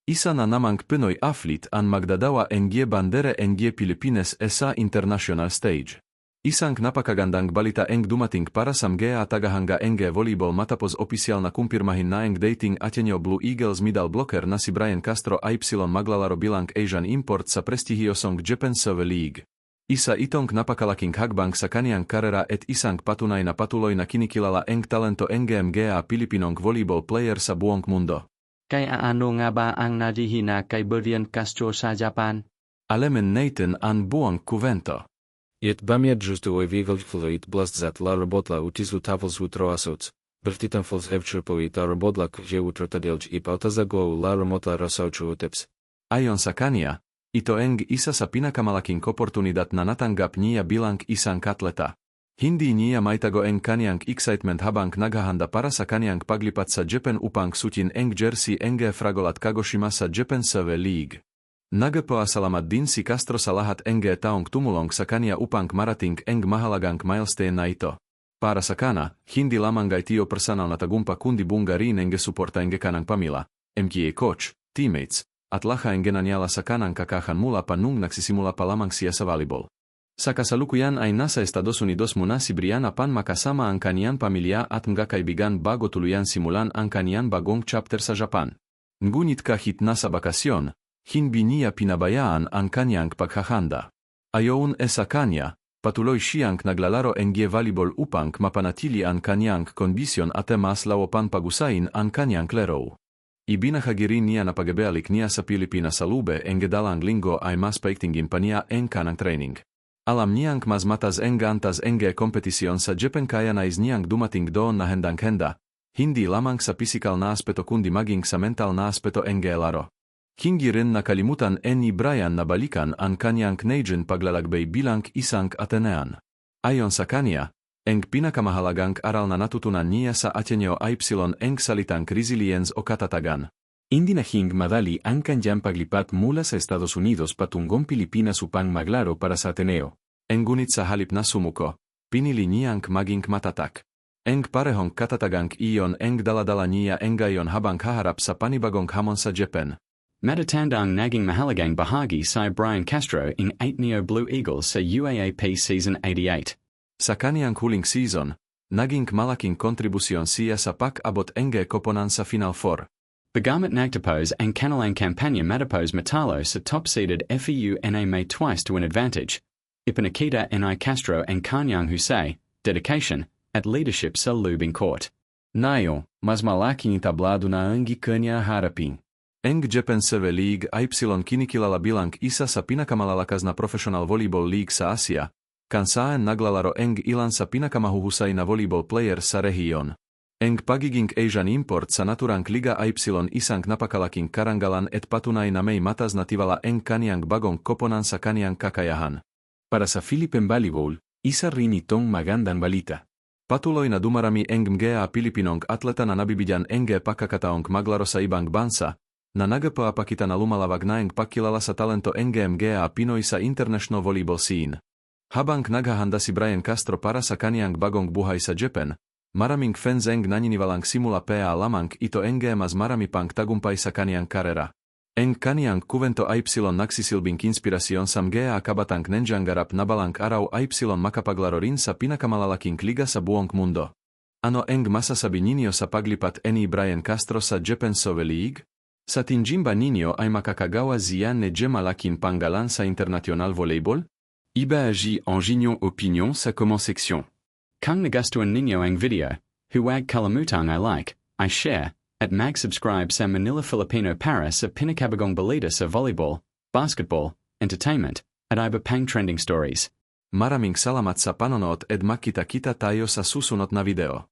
Isa na namang Pinoy athlete ang magdadawa ng bandera ng Philippines sa international stage. Isang napakagandang balita ang dumating para sa mga tagahanga ng volleyball matapos opisyal na kumpirmahin na ang dating Ateneo Blue Eagles middle blocker na si Brian Castro ay maglalaro bilang Asian import sa prestihiosong Japan SV.League. Isa itong napakalaking hanggang sa kanyang karera at isang patunay na patuloy na kinikilala ang talento ng mga Pilipinong volleyball player sa buong mundo. Kaya ano nga ba ang nadihina kay Brian Castro sa Japan? Alamin natin ang buong kwento. Бамият жестовой вивалфлоид бласт зат ла работла утизлу тафлс утро асоц. Бертитан флс евчерпови та работла кже утро таделч и pauta za go la remote rasauču uteps. Ayon sa kanya, ito ang isa sa pinakamalaking oportunidad na natanggap niya bilang isang atleta. Hindi niya maitago ang kanyang excitement habang naghahanda para sa kanyang paglipat sa Japan upang sutin ang jersey ng Fragolad Kagoshima sa Japan SV.League. Nagpasalamat din si Castro sa lahat ng taong tumulong sa kanya upang marating ang mahalagang milestone na ito. Para sa kana, hindi lamang ay tiyo personal na tagumpa kundi bunga rin ang suporta ng kanang pamilya, mga coach, teammates, at lahat ang ginanyala sa kanang kakahan mula pa nung nagsisimula pa lamang siya sa volleyball. Sa kasalukuyan ay nasa Estados Unidos muna si Brian pan makasama ang kanyang pamilya at mga kaibigan bago tuluyan simulan ang kanyang bagong chapter sa Japan. Ngunit kahit nasa bakasyon, hindi niya pinabayaan ang kanyang paghahanda. Ayon sa kanya, patuloy siyang naglalaro ng volleyball upang mapanatili ang kanyang kondisyon at mas lawapan pagusain ang kanyang laro. Ibinahagi niya na pagbabalik niya sa Pilipinas sa lube ng dalang linggo ay mas paigtingin pa niya ang kanang training. Alam niyang mas matas ang antas ng kompetisyon sa Japan kaya nais niyang dumating doon na handa, hindi lamang sa physical na aspeto kundi maging sa mental na aspeto ng laro. Hindi rin nakalimutan ni Brian na balikan ang kanyang Canadian paglalakbay bilang isang Atenean. Ayon sa kanya, ang pinakamahalagang aral na natutunan niya sa Ateneo ay ang salitang resilience o katatagan. Hindi na madali ang kanyang paglipat mula sa Estados Unidos patungong Pilipinas upang maglaro para sa Ateneo. Ngunit sa halip na sumuko, pinili niyang maging matatak. Ang parehong katatagang iyon ang daladala niya ngayon habang haharap sa panibagong hamon sa Japan. Matatandang naging mahalagang bahagi si Brian Castro in Ateneo Blue Eagles sa UAAP Season 88. Sa kaniyang huling season, naging malaking kontribusyon siya sa pag-abot ng koponan sa Final Four. Bagamit nagtapos ang kanilang kampanya matapos matalo sa top-seeded FEU na may twice to an advantage. Ipinakita ni Castro ang kanyang husay, dedication, at leadership sa lubing court. Ngayon, mas malaking tablado na ang kanya harapin. Ang Japan SV.League ay kinikilala bilang isa sa pinakamalalakas na professional volleyball league sa Asia, kung saan naglalaro ang ilan sa pinakamahuhusay na volleyball player sa rehiyon. Ang pagiging Asian import sa naturang liga ay isang napakalaking karangalan at patunay na may matas na tiwala ang kanyang bagong koponan sa kanyang kakayahan. Para sa Philippine volleyball, isa rin itong magandang balita. Patuloy na dumarami ang mga Pilipinong atleta na nabibigyan ang pagkakataong maglaro sa ibang bansa, na nagpapakita na lumalawag na ang pagkilala sa talento ng mga Pinoy sa international volleyball scene. Habang naghahanda si Brian Castro para sa kanyang bagong buhay sa Japan, maraming fans ang naniniwalang simula pa lamang ito ang mas marami pang tagumpay sa kanyang karera. Ang kanyang kwento ay nagsisilbing inspirasyon sa mga kabatang nandiyangarap na balang araw ay makapaglaro rin sa pinakamalaking liga sa buong mundo. Ano ang masasabi ninyo sa paglipat ni Brian Castro sa Japan SV.League? Sa tinjimba ninyo ay makakagawa ziyan medyo malaking pangalan sa international volleyball? Iba-agi ang inyong opinion sa comment section. Kung nagustuhan ninyo ang video, huwag kalimutang i-like, i-share, at mag-subscribe sa Manila Filipino para sa pinakabagong balita sa volleyball, basketball, entertainment, at iba pang trending stories. Maraming salamat sa panonood at makita-kita tayo sa susunod na video.